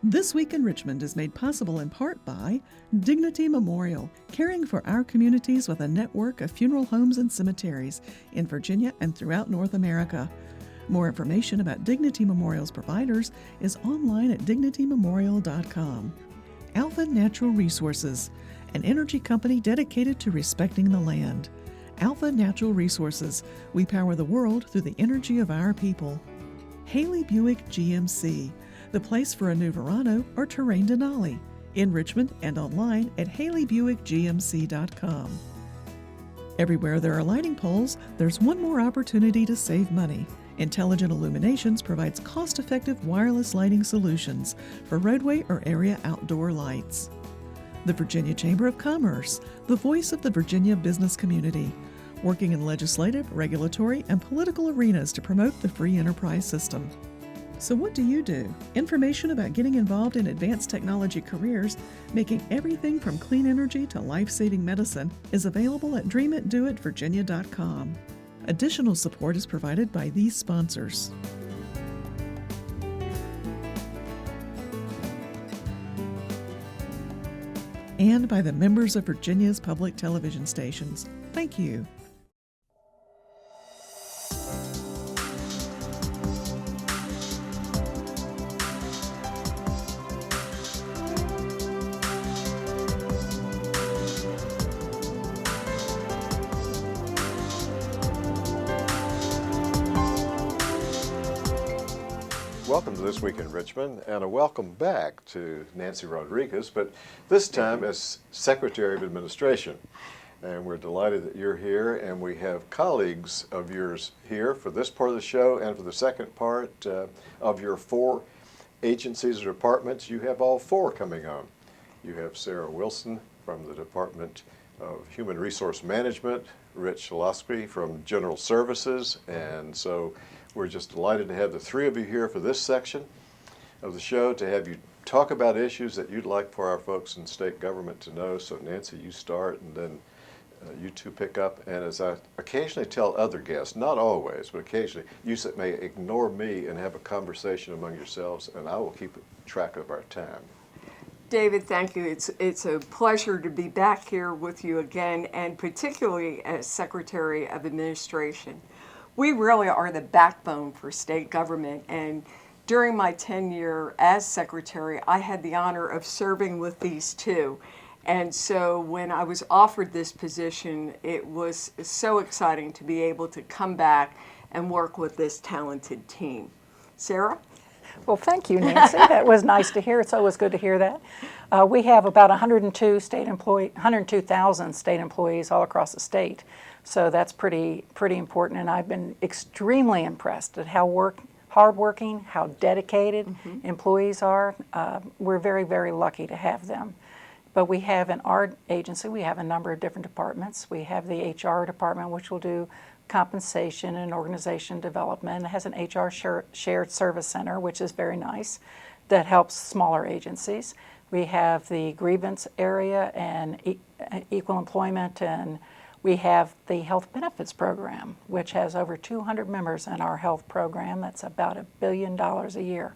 This Week in Richmond is made possible in part by Dignity Memorial, caring for our communities with a network of funeral homes and cemeteries in Virginia and throughout North America. More information about Dignity Memorial's providers is online at dignitymemorial.com. Alpha Natural Resources, an energy company dedicated to respecting the land. Alpha Natural Resources, we power the world through the energy of our people. Haley Buick GMC, the place for a new Verano or Terrain Denali, in Richmond and online at haleybuickgmc.com. Everywhere there are lighting poles, there's one more opportunity to save money. Intelligent Illuminations provides cost-effective wireless lighting solutions for roadway or area outdoor lights. The Virginia Chamber of Commerce, the voice of the Virginia business community, working in legislative, regulatory, and political arenas to promote the free enterprise system. So what do you do? Information about getting involved in advanced technology careers, making everything from clean energy to life-saving medicine, is available at dreamitdoitvirginia.com. Additional support is provided by these sponsors. And by the members of Virginia's public television stations. Thank you. Welcome to This Week in Richmond, and a welcome back to Nancy Rodrigues, but this time as Secretary of Administration. And we're delighted that you're here, and we have colleagues of yours here for this part of the show and for the second part of your 4 agencies or departments. You have all 4 coming on. You have Sara Wilson from the Department of Human Resource Management, Rich Sliwoski from General Services, and so we're just delighted to have the 3 of you here for this section of the show, to have you talk about issues that you'd like for our folks in state government to know. So Nancy, you start, and then you 2 pick up. And as I occasionally tell other guests, not always, but occasionally, you may ignore me and have a conversation among yourselves, and I will keep track of our time. David, thank you. It's a pleasure to be back here with you again, and particularly as Secretary of Administration. We really are the backbone for state government, and during my tenure as Secretary, I had the honor of serving with these 2. And so when I was offered this position, it was so exciting to be able to come back and work with this talented team. Sara? Well, thank you, Nancy. That was nice to hear. It's always good to hear that. We have about 102,000 state employees all across the state. So that's pretty important, and I've been extremely impressed at how hardworking, how dedicated employees are. We're very, very lucky to have them. But we have in our agency, we have a number of different departments. We have the HR department, which will do compensation and organization development. It has an HR shared service center, which is very nice, that helps smaller agencies. We have the grievance area and equal employment, and we have the health benefits program, which has over 200 members in our health program. That's about $1 billion a year.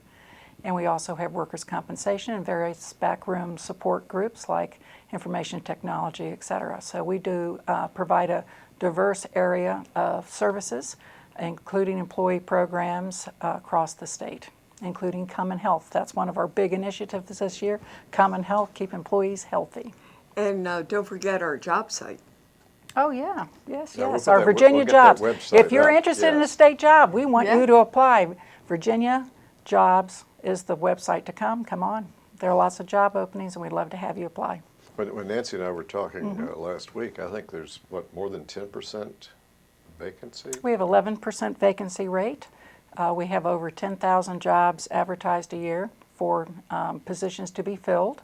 And we also have workers' compensation and various backroom support groups like information technology, et cetera. So we do provide a diverse area of services, including employee programs across the state, including Common Health. That's one of our big initiatives this year, Common Health, keep employees healthy. And don't forget our job site. Oh, yeah. Yes. We'll Our Virginia jobs. If you're interested in a state job, we want you to apply. Virginia Jobs is the website to come. Come on. There are lots of job openings, and we'd love to have you apply. When Nancy and I were talking last week, I think there's, more than 10% vacancy? We have 11% vacancy rate. We have over 10,000 jobs advertised a year for positions to be filled.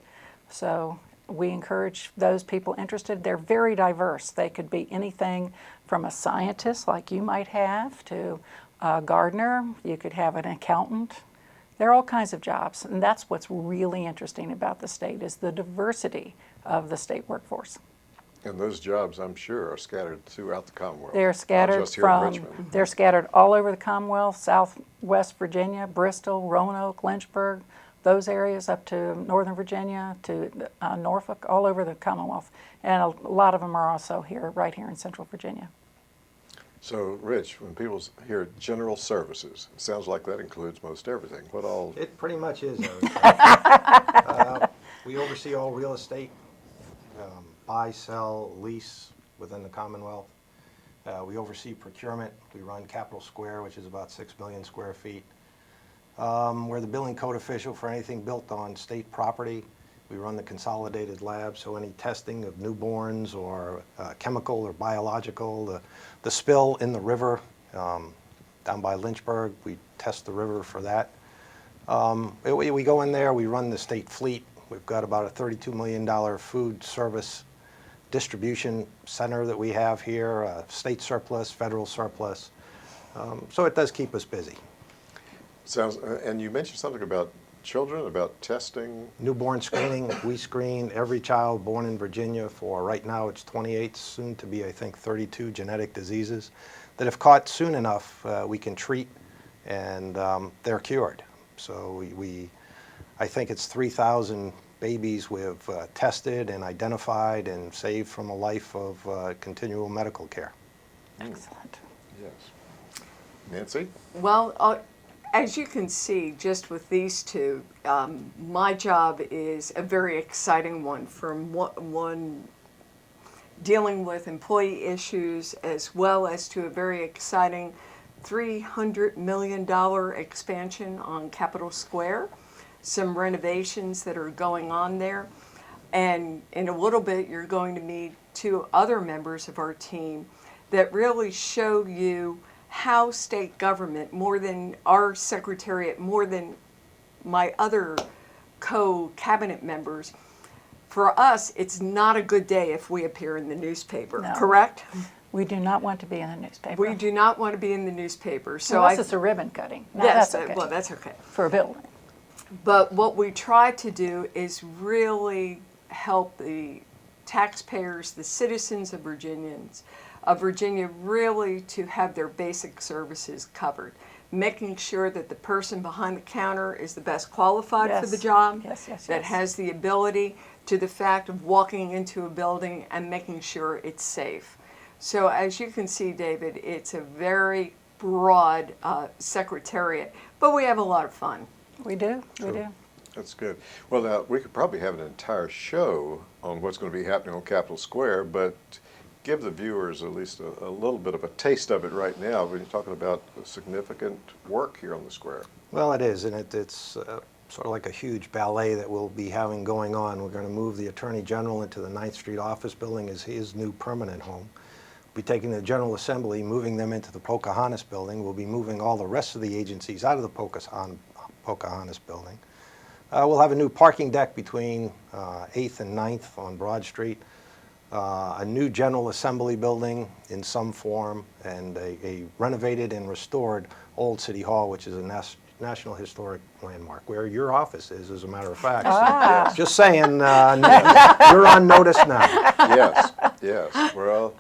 So we encourage those people interested. They're very diverse. They could be anything from a scientist like you might have to a gardener. You could have an accountant. There are all kinds of jobs, and that's what's really interesting about the state is the diversity of the state workforce. And those jobs, I'm sure, are scattered throughout the Commonwealth. They're scattered they're scattered all over the Commonwealth, Southwest Virginia, Bristol, Roanoke, Lynchburg, those areas up to Northern Virginia, to Norfolk, all over the Commonwealth. And a lot of them are also here, right here in Central Virginia. So, Rich, when people hear general services, it sounds like that includes most everything. What all? It pretty much is. We oversee all real estate, buy, sell, lease within the Commonwealth. We oversee procurement. We run Capitol Square, which is about 6 million square feet. We're the billing code official for anything built on state property. We run the consolidated lab, so any testing of newborns or chemical or biological, the spill in the river down by Lynchburg, we test the river for that. We go in there, we run the state fleet. We've got about a $32 million food service distribution center that we have here, state surplus, federal surplus. So it does keep us busy. Sounds, and you mentioned something about children, about testing. Newborn screening, we screen every child born in Virginia for, right now it's 28, soon to be I think 32 genetic diseases that if caught soon enough we can treat, and they're cured. So I think it's 3,000 babies we've tested and identified and saved from a life of continual medical care. Excellent. Yes. Nancy? Well, as you can see, just with these two, my job is a very exciting one, from one dealing with employee issues as well as to a very exciting $300 million expansion on Capitol Square, some renovations that are going on there. And in a little bit, you're going to meet two other members of our team that really show you how state government, more than our secretariat, more than my other co-cabinet members, for us, it's not a good day if we appear in the newspaper, No. correct? We do not want to be in the newspaper. We do not want to be in the newspaper. So Unless it's a ribbon cutting. No, yes, that's okay. well, that's okay. For a building. But what we try to do is really help the taxpayers, the citizens of Virginia, really to have their basic services covered, making sure that the person behind the counter is the best qualified for the Yes. job, Yes. that has the ability to the fact of walking into a building and making sure it's safe. So as you can see, David, it's a very broad secretariat, but we have a lot of fun. We do. We do. That's good. Well, now, we could probably have an entire show on what's going to be happening on Capitol Square, but give the viewers at least a little bit of a taste of it right now when you're talking about significant work here on the square. Well, it is, and it's sort of like a huge ballet that we'll be having going on. We're going to move the Attorney General into the 9th Street office building as his new permanent home. We'll be taking the General Assembly, moving them into the Pocahontas building. We'll be moving all the rest of the agencies out of the Pocahontas building. We'll have a new parking deck between 8th and 9th on Broad Street, a new General Assembly building in some form, and a renovated and restored Old City Hall, which is a National Historic Landmark, where your office is, as a matter of fact. Ah. So, just saying, you're on notice now. Yes, yes. Well,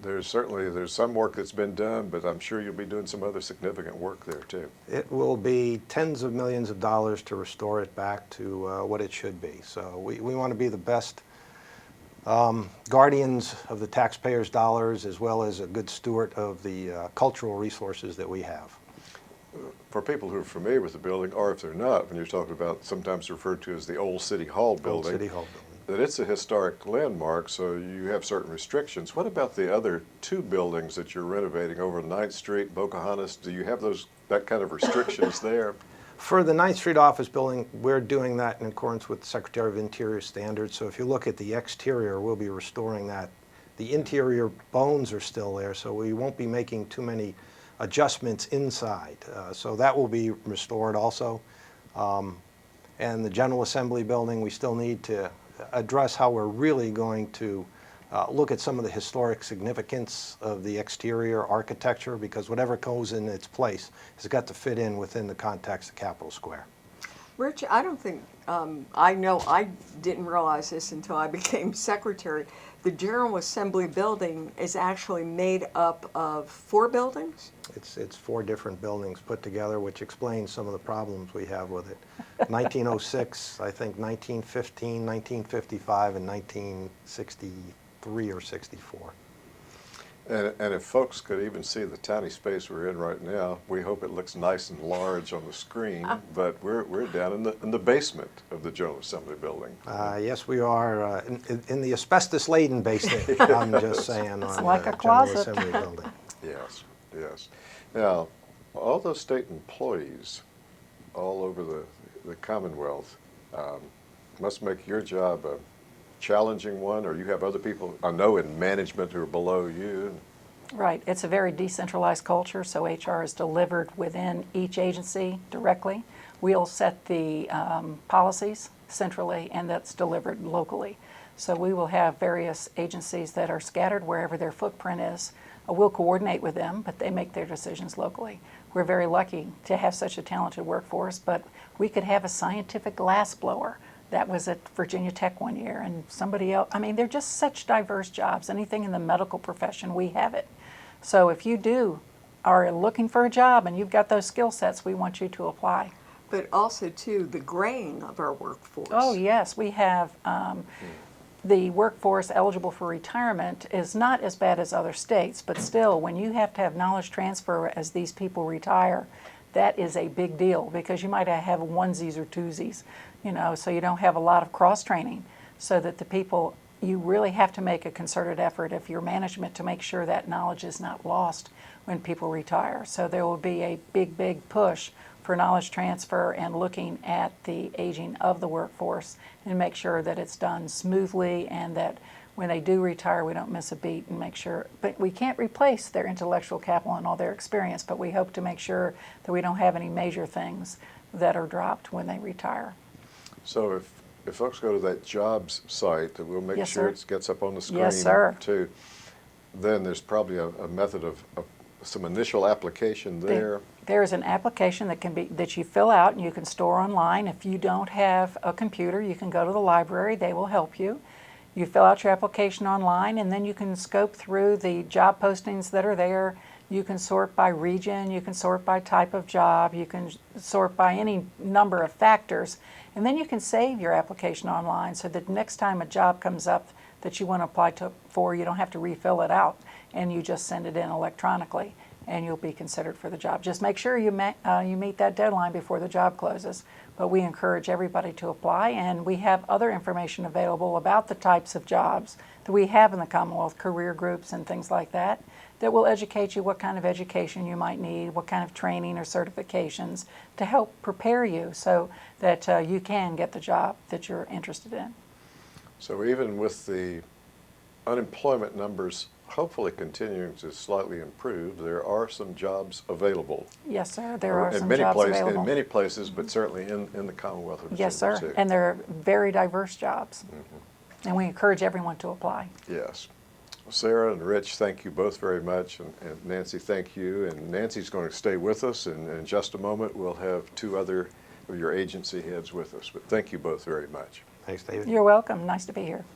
there's some work that's been done, but I'm sure you'll be doing some other significant work there too. It will be tens of millions of dollars to restore it back to what it should be. So we want to be the best guardians of the taxpayers' dollars, as well as a good steward of the cultural resources that we have. For people who are familiar with the building, or if they're not, when you're talking about sometimes referred to as the Old City Hall building, Old City Hall building. that it's a historic landmark, so you have certain restrictions. What about the other two buildings that you're renovating over 9th Street, Pocahontas? Do you have that kind of restrictions there? For the 9th Street office building, we're doing that in accordance with Secretary of Interior standards. So if you look at the exterior, we'll be restoring that. The interior bones are still there, so we won't be making too many adjustments inside. So that will be restored also. And the General Assembly building, we still need to address how we're really going to look at some of the historic significance of the exterior architecture, because whatever goes in its place has got to fit in within the context of Capitol Square. Rich, I don't think, I know I didn't realize this until I became secretary. The General Assembly building is actually made up of 4 buildings? It's 4 different buildings put together, which explains some of the problems we have with it. 1906, I think 1915, 1955, and 1963 or 64. And if folks could even see the tiny space we're in right now, we hope it looks nice and large on the screen, but we're down in the basement of the General Assembly building. Yes, we are in the asbestos-laden basement, I'm just saying, It's on like the a closet. General Assembly building. Yes, yes. Now, all those state employees all over the Commonwealth must make your job a challenging one, or you have other people, I know, in management who are below you. Right. It's a very decentralized culture, so HR is delivered within each agency directly. We'll set the policies centrally, and that's delivered locally. So we will have various agencies that are scattered wherever their footprint is. We'll coordinate with them, but they make their decisions locally. We're very lucky to have such a talented workforce, but we could have a scientific glass blower. That was at Virginia Tech one year, and somebody else. I mean, they're just such diverse jobs. Anything in the medical profession, we have it. So if you are looking for a job and you've got those skill sets, we want you to apply. But also, too, the graying of our workforce. Oh, yes, we have the workforce eligible for retirement is not as bad as other states, but still, when you have to have knowledge transfer as these people retire, that is a big deal because you might have onesies or twosies, so you don't have a lot of cross-training, so that the people, you really have to make a concerted effort if you're management to make sure that knowledge is not lost when people retire. So there will be a big push for knowledge transfer and looking at the aging of the workforce and make sure that it's done smoothly and that when they do retire, we don't miss a beat and make sure, but we can't replace their intellectual capital and all their experience, but we hope to make sure that we don't have any major things that are dropped when they retire. So if folks go to that jobs site, that we'll make Yes, sure sir. it gets up on the screen Yes, sir. too, then there's probably a method of some initial application there. There's an application that you fill out and you can store online. If you don't have a computer, you can go to the library. They will help you. You fill out your application online, and then you can scope through the job postings that are there. You can sort by region, you can sort by type of job, you can sort by any number of factors, and then you can save your application online so that next time a job comes up that you want to apply for, you don't have to refill it out, and you just send it in electronically, and you'll be considered for the job. Just make sure you meet that deadline before the job closes. But we encourage everybody to apply, and we have other information available about the types of jobs that we have in the Commonwealth, career groups and things like that, that will educate you what kind of education you might need, what kind of training or certifications to help prepare you so that you can get the job that you're interested in. So even with the unemployment numbers hopefully continuing to slightly improve, there are some jobs available. Yes, sir. There are in some many jobs places, available. in many places, but certainly in the Commonwealth of Virginia. Yes, sir. Too. And they're very diverse jobs. And we encourage everyone to apply. Yes. Sara and Rich, thank you both very much, and Nancy, thank you. And Nancy's going to stay with us, and in just a moment we'll have 2 other of your agency heads with us. But thank you both very much. Thanks, David. You're welcome. Nice to be here.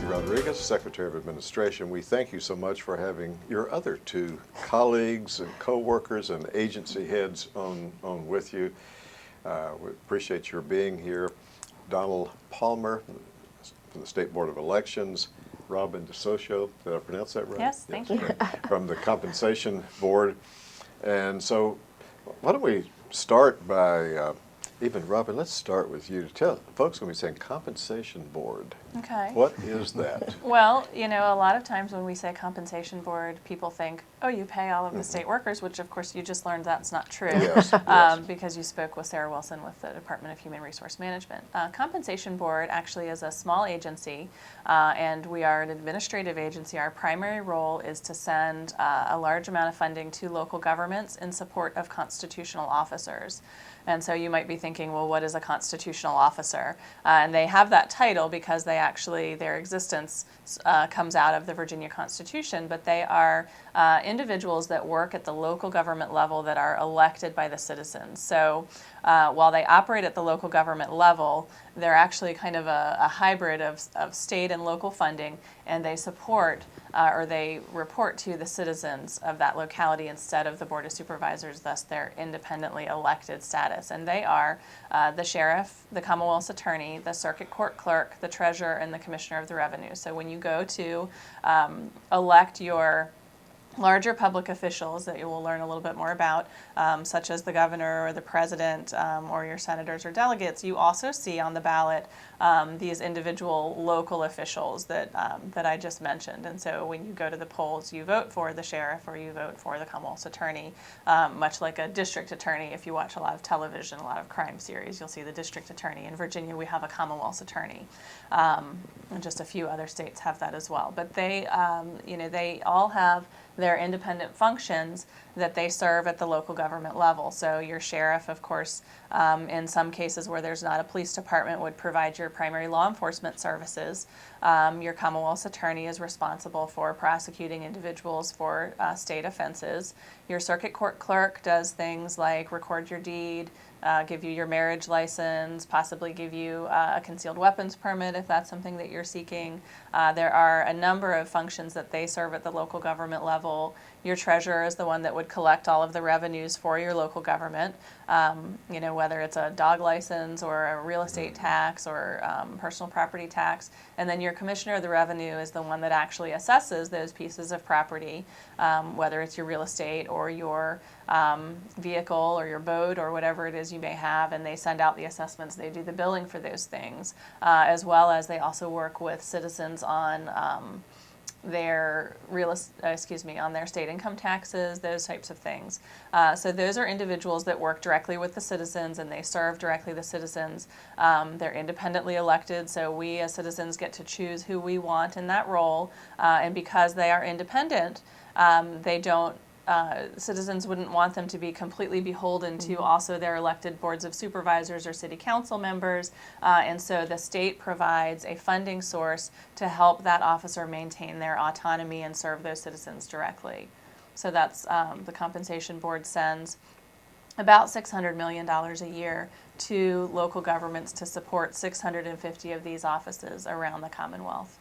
Rodrigues, Secretary of Administration, we thank you so much for having your other 2 colleagues and co-workers and agency heads on with you. We appreciate your being here. Donald Palmer from the State Board of Elections, Robyn Socio, did I pronounce that right? Yes, thank you. From the Compensation Board. And so why don't we start by, even Robyn, let's start with you. Tell folks when we say compensation board, Okay. what is that? Well, a lot of times when we say compensation board, people think, oh, you pay all of the state workers, which of course you just learned that's not true. Yes, yes. Because you spoke with Sara Wilson with the Department of Human Resource Management. Compensation board actually is a small agency, and we are an administrative agency. Our primary role is to send a large amount of funding to local governments in support of constitutional officers. And so you might be thinking, well, what is a constitutional officer? And they have that title because they actually, their existence comes out of the Virginia Constitution, but they are individuals that work at the local government level that are elected by the citizens. So while they operate at the local government level, they're actually kind of a hybrid of state and local funding, and they support or they report to the citizens of that locality instead of the Board of Supervisors, thus their independently elected status. And they are the sheriff, the Commonwealth's attorney, the circuit court clerk, the treasurer, and the commissioner of the revenue. So when you go to elect your larger public officials that you will learn a little bit more about, such as the governor or the president or your senators or delegates, you also see on the ballot these individual local officials that I just mentioned. And so when you go to the polls, you vote for the sheriff or you vote for the Commonwealth's attorney, much like a district attorney. If you watch a lot of television, a lot of crime series, you'll see the district attorney. In Virginia, we have a Commonwealth's attorney. And just a few other states have that as well. But they, they all have their independent functions that they serve at the local government level. So your sheriff, of course, in some cases where there's not a police department, would provide your primary law enforcement services. Your Commonwealth's attorney is responsible for prosecuting individuals for state offenses. Your circuit court clerk does things like record your deed, give you your marriage license, possibly give you a concealed weapons permit if that's something that you're seeking. There are a number of functions that they serve at the local government level. Your treasurer is the one that would collect all of the revenues for your local government, whether it's a dog license or a real estate tax or personal property tax. And then your commissioner of the revenue is the one that actually assesses those pieces of property, whether it's your real estate or your vehicle or your boat or whatever it is you may have, and they send out the assessments. They do the billing for those things, as well as they also work with citizens on their on their state income taxes, those types of things. So those are individuals that work directly with the citizens and they serve directly the citizens. They're independently elected, so we as citizens get to choose who we want in that role. And because they are independent, they don't citizens wouldn't want them to be completely beholden to also their elected boards of supervisors or city council members, and so the state provides a funding source to help that officer maintain their autonomy and serve those citizens directly. So that's the compensation board sends about $600 million a year to local governments to support 650 of these offices around the Commonwealth.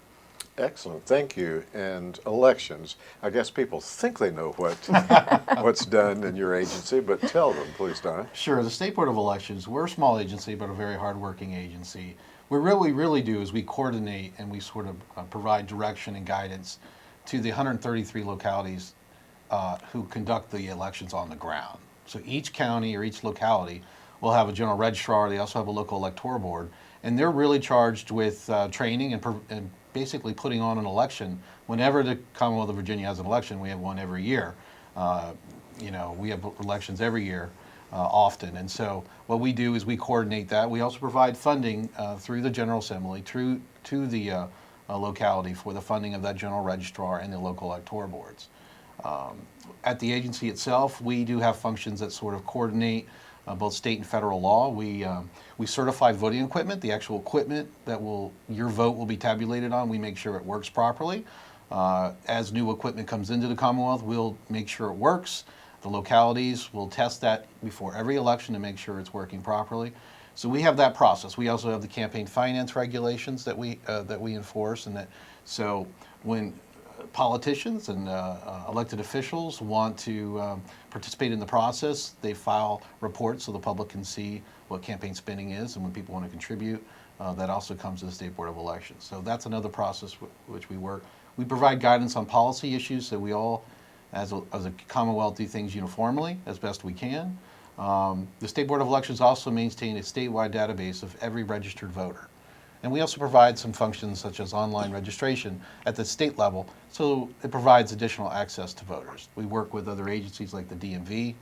Excellent, thank you. And elections, I guess people think they know what's done in your agency, but tell them, please, Don. Sure. The State Board of Elections, we're a small agency, but a very hardworking agency. What we really do is we coordinate and we sort of provide direction and guidance to the 133 localities who conduct the elections on the ground. So each county or each locality will have a general registrar. They also have a local electoral board, and they're really charged with training and basically putting on an election. Whenever the Commonwealth of Virginia has an election, we have one every year. We have elections every year, often. And so what we do is we coordinate that. We also provide funding through the General Assembly to the locality for the funding of that general registrar and the local electoral boards. At the agency itself, we do have functions that sort of coordinate both state and federal law. We certify voting equipment, the actual equipment that your vote will be tabulated on. We make sure it works properly. As new equipment comes into the Commonwealth, we'll make sure it works. The localities will test that before every election to make sure it's working properly. So we have that process. We also have the campaign finance regulations that we enforce, so when politicians and elected officials want to participate in the process, they file reports so the public can see what campaign spending is, and when people want to contribute, that also comes to the State Board of Elections. So that's another process which we work. We provide guidance on policy issues, so we all, as a Commonwealth, do things uniformly as best we can. The State Board of Elections also maintain a statewide database of every registered voter. And we also provide some functions such as online registration at the state level, so it provides additional access to voters. We work with other agencies like the DMV,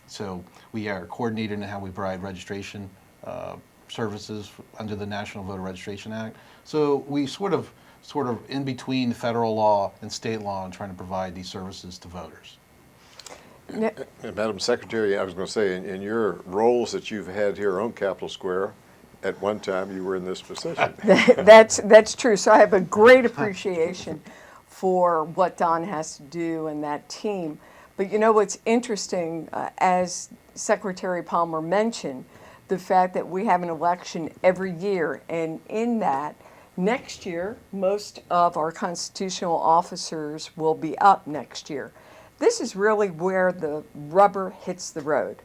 so we are coordinated in how we provide registration services under the National Voter Registration Act. So we sort of in between federal law and state law and trying to provide these services to voters. And Madam Secretary, I was going to say, in your roles that you've had here on Capitol Square, at one time you were in this position. That's true. So I have a great appreciation for what Don has to do and that team. But you know what's interesting, as Secretary Palmer mentioned, the fact that we have an election every year, and in that, next year, most of our constitutional officers will be up next year. This is really where the rubber hits the road.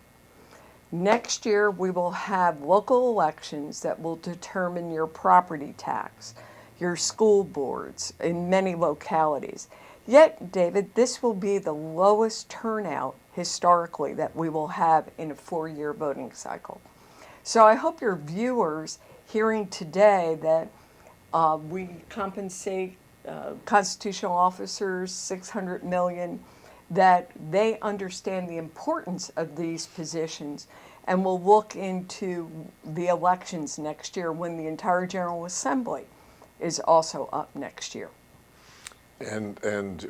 Next year, we will have local elections that will determine your property tax, your school boards in many localities. Yet, David, this will be the lowest turnout historically that we will have in a 4-year voting cycle. So I hope your viewers hearing today that we compensate constitutional officers $600 million, that they understand the importance of these positions and will look into the elections next year when the entire General Assembly is also up next year. And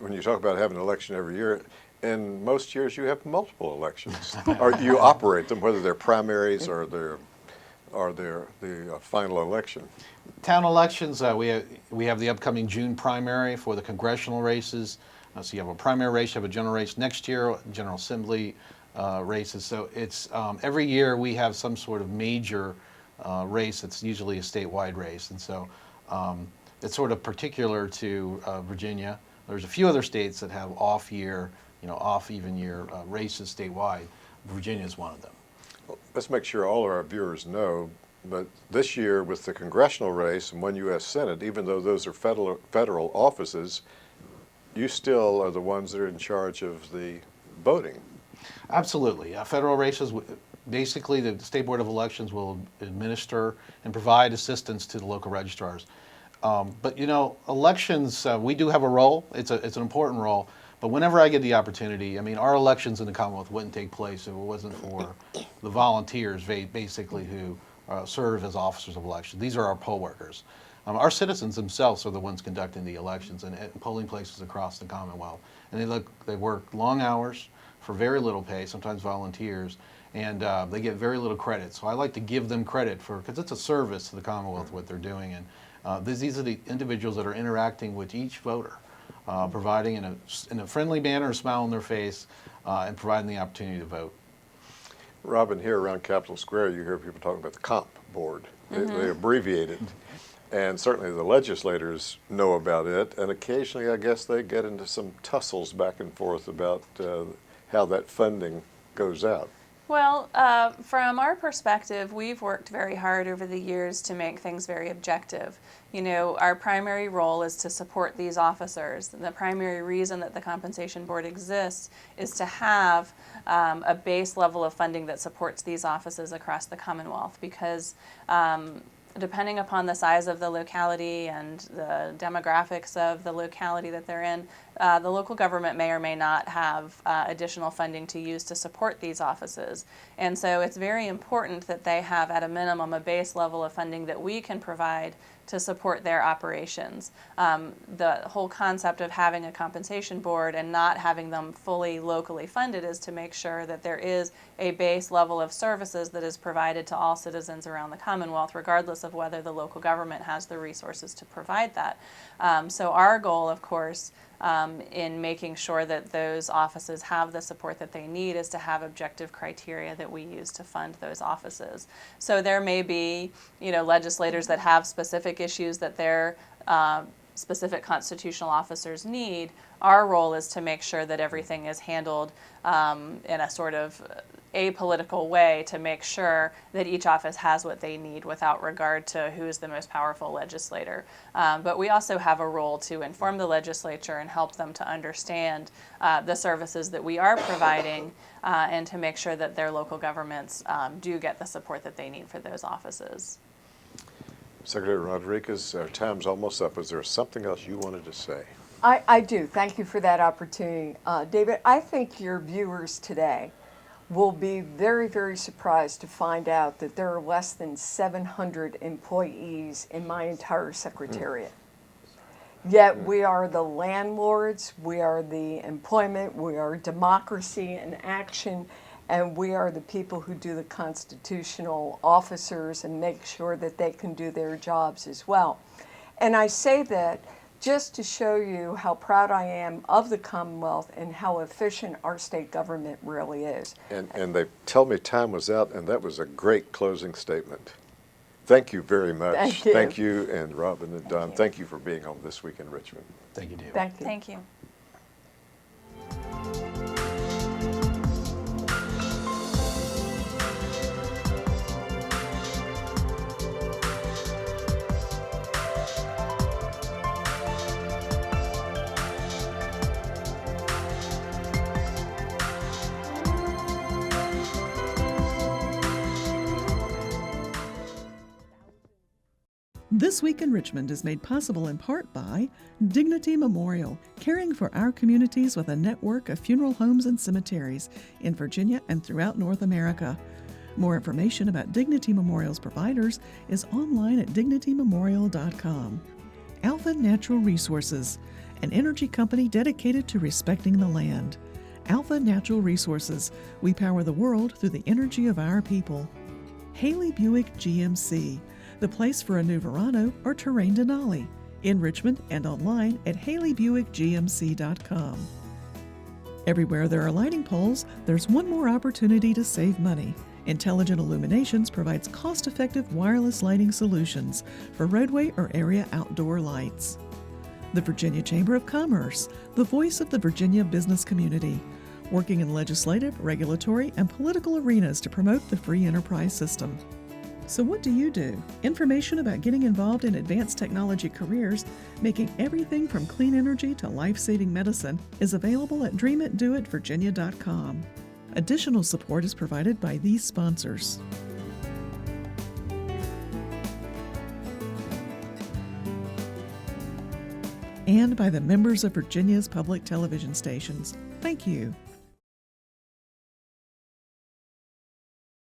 when you talk about having an election every year, in most years you have multiple elections. Or you operate them, whether they're primaries or they're the final election. Town elections, we have the upcoming June primary for the congressional races. So you have a primary race, you have a general race next year, General Assembly races. So it's every year we have some sort of major race. It's usually a statewide race, and so it's sort of particular to Virginia. There's a few other states that have off year, off even year races statewide. Virginia is one of them. Well, let's make sure all of our viewers know, but this year with the congressional race and one U.S. Senate, even though those are federal offices, you still are the ones that are in charge of the voting. Absolutely. Federal races, basically the State Board of Elections will administer and provide assistance to the local registrars. But elections, we do have a role. It's an important role. But whenever I get the opportunity, I mean, our elections in the Commonwealth wouldn't take place if it wasn't for the volunteers, basically, who serve as officers of election. These are our poll workers. Our citizens themselves are the ones conducting the elections in polling places across the Commonwealth. And they work long hours for very little pay, sometimes volunteers, and they get very little credit. So I like to give them credit because it's a service to the Commonwealth what they're doing. And these are the individuals that are interacting with each voter, providing in a friendly manner, a smile on their face, and providing the opportunity to vote. Robyn, here around Capitol Square, you hear people talking about the comp board. They abbreviate it. And certainly the legislators know about it, and occasionally I guess they get into some tussles back and forth about how that funding goes out. Well, from our perspective, we've worked very hard over the years to make things very objective. Our primary role is to support these officers. The primary reason that the Compensation Board exists is to have a base level of funding that supports these offices across the Commonwealth, because depending upon the size of the locality and the demographics of the locality that they're in, the local government may or may not have additional funding to use to support these offices. And so it's very important that they have, at a minimum, a base level of funding that we can provide to support their operations. The whole concept of having a compensation board and not having them fully locally funded is to make sure that there is a base level of services that is provided to all citizens around the Commonwealth, regardless of whether the local government has the resources to provide that. So our goal, of course, in making sure that those offices have the support that they need is to have objective criteria that we use to fund those offices. So there may be, legislators that have specific issues that their specific constitutional officers need. Our role is to make sure that everything is handled in a sort of apolitical way to make sure that each office has what they need without regard to who's the most powerful legislator. But we also have a role to inform the legislature and help them to understand the services that we are providing and to make sure that their local governments do get the support that they need for those offices. Secretary Rodrigues, our time's almost up. Is there something else you wanted to say? I do. Thank you for that opportunity. David, I think your viewers today will be very, very surprised to find out that there are less than 700 employees in my entire secretariat. Yet we are the landlords, we are the employment, we are democracy in action, and we are the people who do the constitutional officers and make sure that they can do their jobs as well. And I say that just to show you how proud I am of the Commonwealth and how efficient our state government really is. And they tell me time was out, and that was a great closing statement. Thank you very much. Thank you. Thank you, and Robyn and Don, thank you for being on This Week in Richmond. Thank you, David. Thank you. Thank you. This Week in Richmond is made possible in part by Dignity Memorial, caring for our communities with a network of funeral homes and cemeteries in Virginia and throughout North America. More information about Dignity Memorial's providers is online at dignitymemorial.com. Alpha Natural Resources, an energy company dedicated to respecting the land. Alpha Natural Resources, we power the world through the energy of our people. Haley Buick GMC, the place for a new Verano or Terrain Denali, in Richmond and online at haleybuickgmc.com. Everywhere there are lighting poles, there's one more opportunity to save money. Intelligent Illuminations provides cost-effective wireless lighting solutions for roadway or area outdoor lights. The Virginia Chamber of Commerce, the voice of the Virginia business community, working in legislative, regulatory, and political arenas to promote the free enterprise system. So what do you do? Information about getting involved in advanced technology careers, making everything from clean energy to life-saving medicine, is available at dreamitdoitvirginia.com. Additional support is provided by these sponsors. And by the members of Virginia's public television stations. Thank you.